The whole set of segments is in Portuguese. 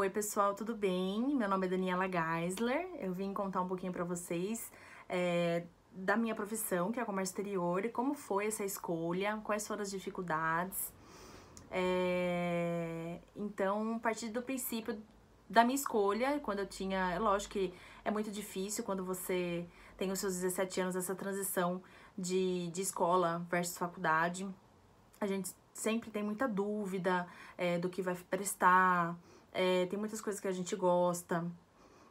Oi pessoal, tudo bem? Meu nome é Daniela Geisler. Eu vim contar um pouquinho pra vocês da minha profissão, que é comércio exterior, e como foi essa escolha, quais foram as dificuldades. Então, a partir do princípio da minha escolha, quando eu tinha... É lógico que é muito difícil quando você tem os seus 17 anos, essa transição de escola versus faculdade. A gente sempre tem muita dúvida do que vai prestar, tem muitas coisas que a gente gosta.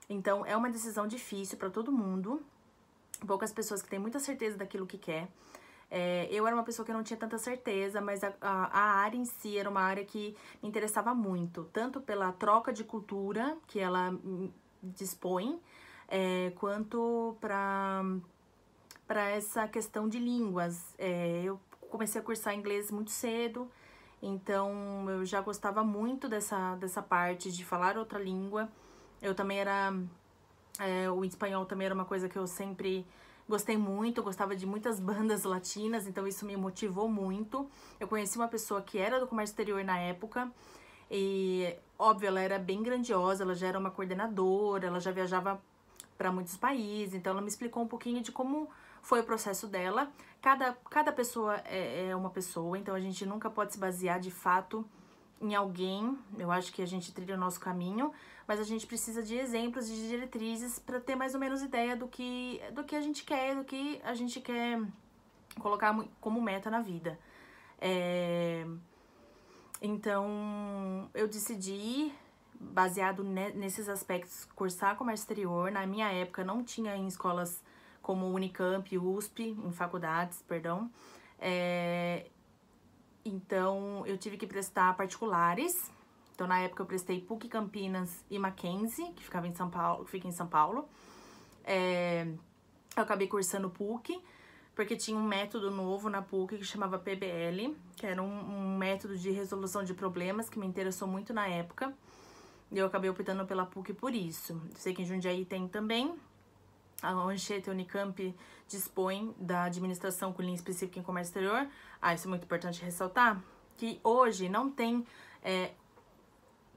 Então, é uma decisão difícil para todo mundo. Poucas pessoas que têm muita certeza daquilo que quer. Eu era uma pessoa que não tinha tanta certeza, mas a área em si era uma área que me interessava muito. Tanto pela troca de cultura que ela dispõe, quanto para essa questão de línguas. Eu comecei a cursar inglês muito cedo, então eu já gostava muito dessa parte de falar outra língua. Eu também o espanhol também era uma coisa que eu sempre gostei muito, eu gostava de muitas bandas latinas, então isso me motivou muito. Eu conheci uma pessoa que era do comércio exterior na época, e óbvio, ela era bem grandiosa, ela já era uma coordenadora, ela já viajava para muitos países, então ela me explicou um pouquinho de como foi o processo dela. Cada pessoa é uma pessoa, então a gente nunca pode se basear de fato em alguém. Eu acho que a gente trilha o nosso caminho, mas a gente precisa de exemplos, de diretrizes para ter mais ou menos ideia do que a gente quer, do que a gente quer colocar como meta na vida. Então, eu decidi, baseado nesses aspectos, cursar comércio exterior. Na minha época, não tinha em escolas como Unicamp, USP, em faculdades, perdão. Então, eu tive que prestar particulares. Então, na época, eu prestei PUC Campinas e Mackenzie, que fica em São Paulo. Eu acabei cursando PUC, porque tinha um método novo na PUC que chamava PBL, que era um método de resolução de problemas que me interessou muito na época. E eu acabei optando pela PUC por isso. Eu sei que em Jundiaí tem também. A Anchieta e a Unicamp dispõe da administração com linha específica em comércio exterior. Isso é muito importante ressaltar, que hoje não tem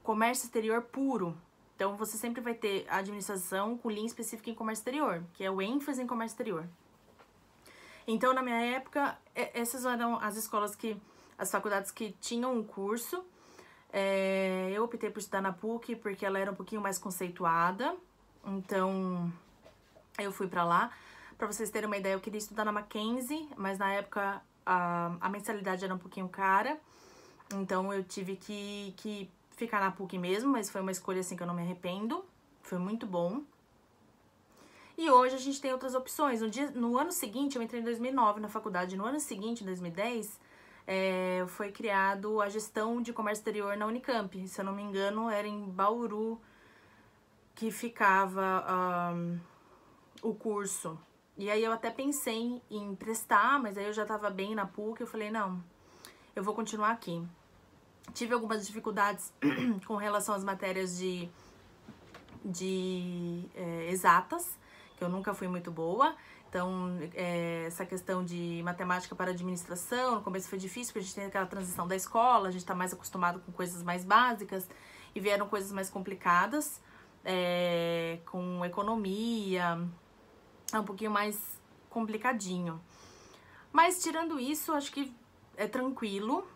comércio exterior puro. Então, você sempre vai ter a administração com linha específica em comércio exterior, que é o ênfase em comércio exterior. Então, na minha época, essas eram as faculdades que tinham um curso. Eu optei por estudar na PUC porque ela era um pouquinho mais conceituada. Então, eu fui pra lá. Pra vocês terem uma ideia, eu queria estudar na Mackenzie, mas na época a mensalidade era um pouquinho cara. Então, eu tive que ficar na PUC mesmo, mas foi uma escolha assim que eu não me arrependo. Foi muito bom. E hoje a gente tem outras opções. No ano seguinte, eu entrei em 2009 na faculdade. No ano seguinte, em 2010, foi criado a gestão de comércio exterior na Unicamp. Se eu não me engano, era em Bauru que ficava o curso. E aí eu até pensei em prestar, mas aí eu já tava bem na PUC. Eu falei, não, eu vou continuar aqui. Tive algumas dificuldades com relação às matérias de exatas, que eu nunca fui muito boa. Então, essa questão de matemática para administração, no começo foi difícil, porque a gente tem aquela transição da escola, a gente tá mais acostumado com coisas mais básicas, e vieram coisas mais complicadas, com economia, é um pouquinho mais complicadinho. Mas, tirando isso, acho que é tranquilo,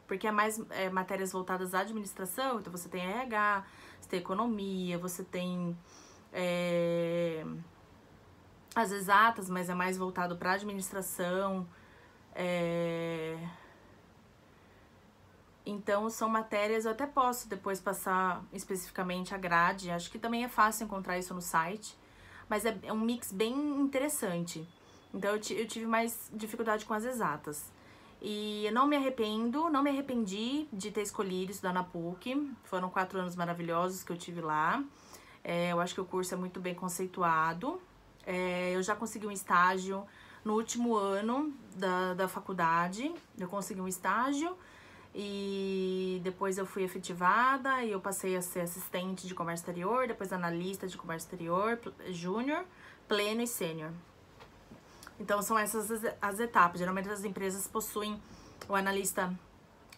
porque é mais matérias voltadas à administração. Então, você tem RH, você tem economia, você tem as exatas, mas é mais voltado para administração. Então, são matérias, eu até posso depois passar especificamente a grade. Acho que também é fácil encontrar isso no site, mas é um mix bem interessante. Então, eu tive mais dificuldade com as exatas. E eu não me arrependi de ter escolhido estudar na PUC. Foram 4 anos maravilhosos que eu tive lá. Eu acho que o curso é muito bem conceituado. Eu já consegui um estágio no último ano da faculdade. Eu consegui um estágio e depois eu fui efetivada e eu passei a ser assistente de comércio exterior, depois analista de comércio exterior, júnior, pleno e sênior. Então, são essas as etapas. Geralmente, as empresas possuem o analista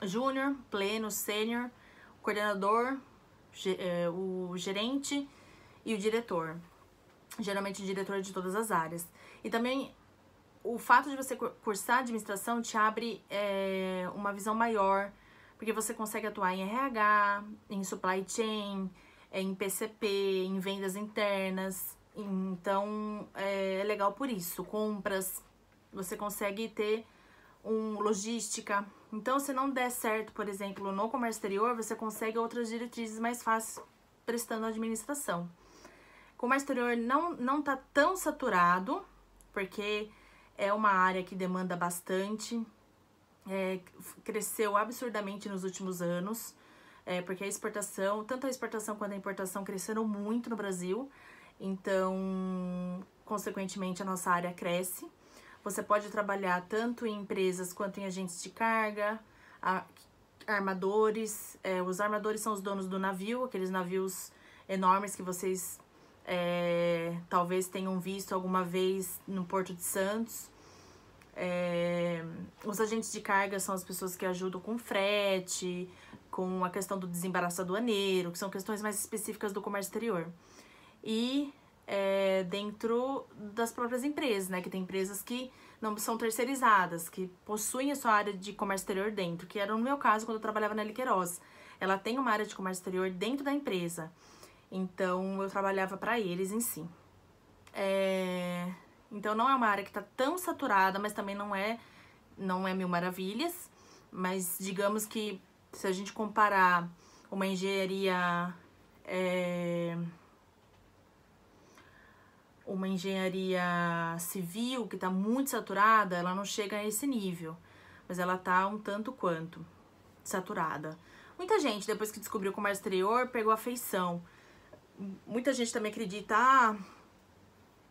júnior, pleno, sênior, coordenador, o gerente e o diretor. Geralmente o diretor de todas as áreas. E também o fato de você cursar administração te abre uma visão maior, porque você consegue atuar em RH, em supply chain, em PCP, em vendas internas. Então, é legal por isso. Compras, você consegue ter logística. Então, se não der certo, por exemplo, no comércio exterior, você consegue outras diretrizes mais fáceis prestando administração. Comércio exterior não tá tão saturado, porque é uma área que demanda bastante, cresceu absurdamente nos últimos anos, porque a exportação, tanto a exportação quanto a importação cresceram muito no Brasil, então, consequentemente, a nossa área cresce. Você pode trabalhar tanto em empresas quanto em agentes de carga, armadores. Os armadores são os donos do navio, aqueles navios enormes que vocês talvez tenham visto alguma vez no Porto de Santos. Os agentes de carga são as pessoas que ajudam com frete, com a questão do desembaraço aduaneiro, que são questões mais específicas do comércio exterior. E dentro das próprias empresas, né? Que tem empresas que não são terceirizadas, que possuem a sua área de comércio exterior dentro, que era no meu caso quando eu trabalhava na Liqueiroz. Ela tem uma área de comércio exterior dentro da empresa. Então, eu trabalhava para eles em si. Então, não é uma área que está tão saturada, mas também não é mil maravilhas. Mas, digamos que, se a gente comparar uma engenharia civil, que está muito saturada, ela não chega a esse nível. Mas ela está um tanto quanto saturada. Muita gente, depois que descobriu o comércio exterior, pegou afeição. Muita gente também acredita,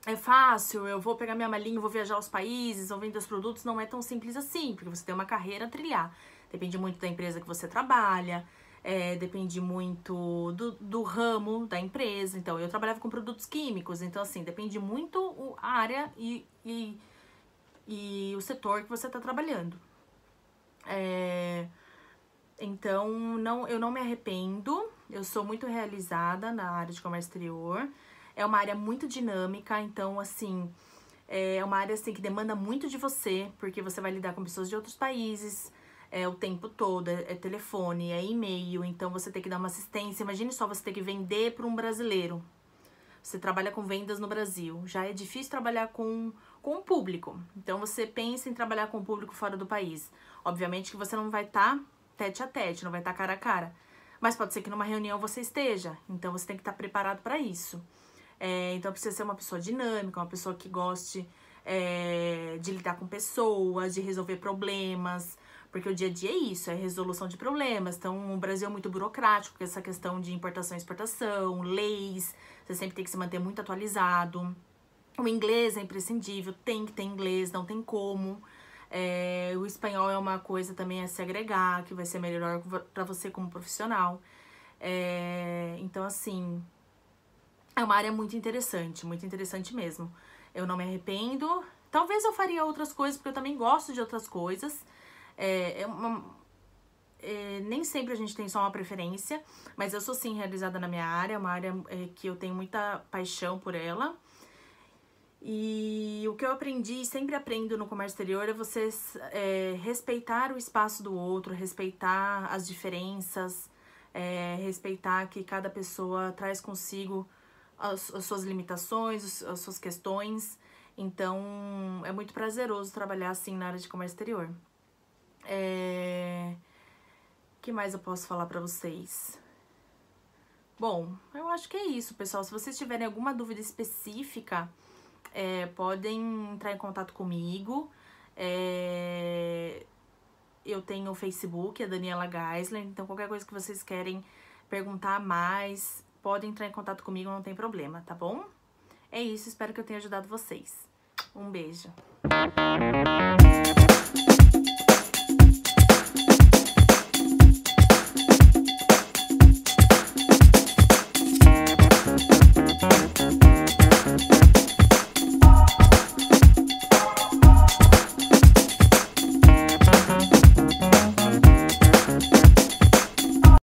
é fácil, eu vou pegar minha malinha, vou viajar aos países, vou vender os produtos. Não é tão simples assim, porque você tem uma carreira a trilhar. Depende muito da empresa que você trabalha, depende muito do ramo da empresa. Então, eu trabalhava com produtos químicos, então, assim, depende muito a área e o setor que você está trabalhando. Então, eu não me arrependo, eu sou muito realizada na área de comércio exterior. É uma área muito dinâmica, então, assim, é uma área assim, que demanda muito de você, porque você vai lidar com pessoas de outros países o tempo todo, é telefone, é e-mail, então você tem que dar uma assistência. Imagine só você ter que vender para um brasileiro. Você trabalha com vendas no Brasil, já é difícil trabalhar com o público. Então, você pensa em trabalhar com o público fora do país. Obviamente que você não vai estar tete a tete, não vai estar cara a cara. Mas pode ser que numa reunião você esteja, então você tem que estar preparado para isso. Então precisa ser uma pessoa dinâmica, uma pessoa que goste de lidar com pessoas, de resolver problemas, porque o dia a dia é isso, é resolução de problemas. Então o Brasil é muito burocrático, com essa questão de importação e exportação, leis, você sempre tem que se manter muito atualizado. O inglês é imprescindível, tem que ter inglês, não tem como. O espanhol é uma coisa também a se agregar, que vai ser melhor para você como profissional. Então, assim, é uma área muito interessante mesmo. Eu não me arrependo. Talvez eu faria outras coisas, porque eu também gosto de outras coisas. Nem sempre a gente tem só uma preferência, mas eu sou sim realizada na minha área, é uma área que eu tenho muita paixão por ela. E o que eu aprendi, sempre aprendo no comércio exterior, é você respeitar o espaço do outro, respeitar as diferenças, respeitar que cada pessoa traz consigo as suas limitações, as suas questões. Então, é muito prazeroso trabalhar assim na área de comércio exterior. O que mais eu posso falar pra vocês? Bom, eu acho que é isso, pessoal. Se vocês tiverem alguma dúvida específica, podem entrar em contato comigo. Eu tenho o Facebook, a Daniela Geisler, então qualquer coisa que vocês querem perguntar mais, podem entrar em contato comigo, não tem problema, tá bom? É isso, espero que eu tenha ajudado vocês. Um beijo.